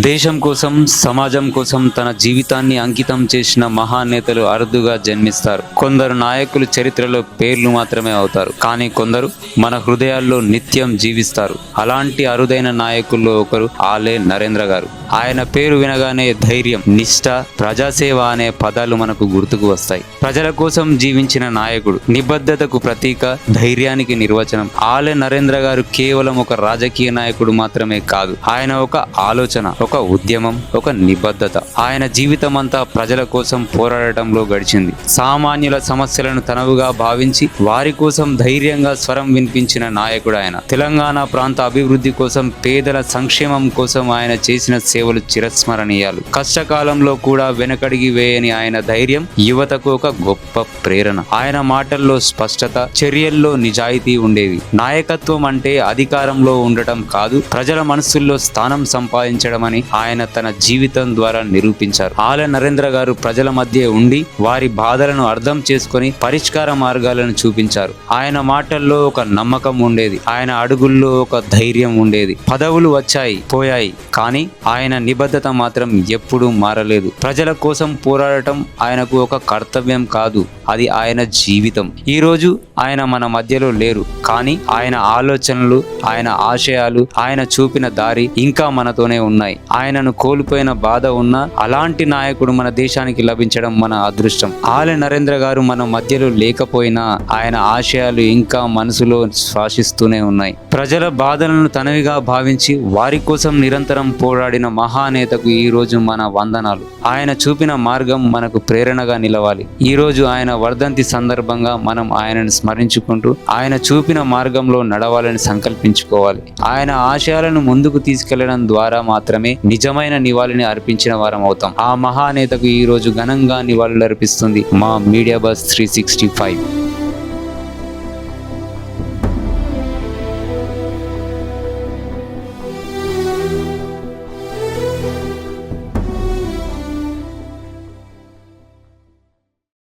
దేశం కోసం సమాజం కోసం తన జీవితాన్ని అంకితం చేసిన మహానేతలు అరుదుగా జన్మిస్తారు. కొందరు నాయకులు చరిత్రలో పేర్లు మాత్రమే అవుతారు, కానీ కొందరు మన హృదయాల్లో నిత్యం జీవిస్తారు. అలాంటి అరుదైన నాయకుల్లో ఒకరు ఆలే నరేంద్ర గారు. ఆయన పేరు వినగానే ధైర్యం, నిష్ఠ, ప్రజాసేవ అనే పదాలు మనకు గుర్తుకు వస్తాయి. ప్రజల కోసం జీవించిన నాయకుడు, నిబద్ధతకు ప్రతీక, ధైర్యానికి నిర్వచనం. ఆలే నరేంద్ర గారు కేవలం ఒక రాజకీయ నాయకుడు మాత్రమే కాదు, ఆయన ఒక ఆలోచన, ఒక ఉద్యమం, ఒక నిబద్ధత. ఆయన జీవితం అంతా ప్రజల కోసం పోరాడటంలో గడిచింది. సామాన్యుల సమస్యలను తనవుగా భావించి వారి కోసం ధైర్యంగా స్వరం వినిపించిన నాయకుడు ఆయన. తెలంగాణ ప్రాంత అభివృద్ధి కోసం, పేదల సంక్షేమం కోసం ఆయన చేసిన సేవలు చిరస్మరణీయాలు. కష్టకాలంలో కూడా వెనకడిగి వేయని ఆయన ధైర్యం యువతకు ఒక గొప్ప ప్రేరణ. ఆయన మాటల్లో స్పష్టత, చర్యల్లో నిజాయితీ ఉండేవి. నాయకత్వం అంటే అధికారంలో ఉండటం కాదు, ప్రజల మనస్సుల్లో స్థానం సంపాదించడం అని ఆయన తన జీవితం ద్వారా నిరూపించారు. ఆలే నరేంద్ర గారు ప్రజల మధ్య ఉండి వారి బాధలను అర్థం చేసుకొని పరిష్కార మార్గాలను చూపించారు. ఆయన మాటల్లో ఒక నమ్మకం ఉండేది, ఆయన అడుగుల్లో ఒక ధైర్యం ఉండేది. పదవులు వచ్చాయి పోయాయి, కానీ ఆయన నిబద్ధత మాత్రం ఎప్పుడూ మారలేదు. ప్రజల కోసం పోరాడటం ఆయనకు ఒక కర్తవ్యం కాదు, అది ఆయన జీవితం. ఈ రోజు ఆయన మన మధ్యలో లేరు, కానీ ఆయన ఆలోచనలు, ఆయన ఆశయాలు, ఆయన చూపిన దారి ఇంకా మనతోనే ఉన్నాయి. ఆయనను కోల్పోయిన బాధ ఉన్నా అలాంటి నాయకుడు మన దేశానికి లభించడం మన అదృష్టం. ఆలే నరేంద్ర గారు మన మధ్యలో లేకపోయినా ఆయన ఆశయాలు ఇంకా మనసులో శ్వాసిస్తూనే ఉన్నాయి. ప్రజల బాధలను తనవిగా భావించి వారి కోసం నిరంతరం పోరాడిన మహానేతకు ఈ రోజు మన వందనాలు. ఆయన చూపిన మార్గం మనకు ప్రేరణగా నిలవాలి. ఈ రోజు ఆయన వర్ధంతి సందర్భంగా మనం ఆయనను స్మరించుకుంటూ ఆయన చూపిన మార్గంలో నడవాలని సంకల్పించుకోవాలి. ఆయన ఆశయాలను ముందుకు తీసుకెళ్లడం ద్వారా మాత్రమే నిజమైన నివాళిని అర్పించిన వారం అవుతాం. ఆ మహానేతకు ఈ రోజు ఘనంగా నివాళులు అర్పిస్తుంది మా మీడియా బస్ 365.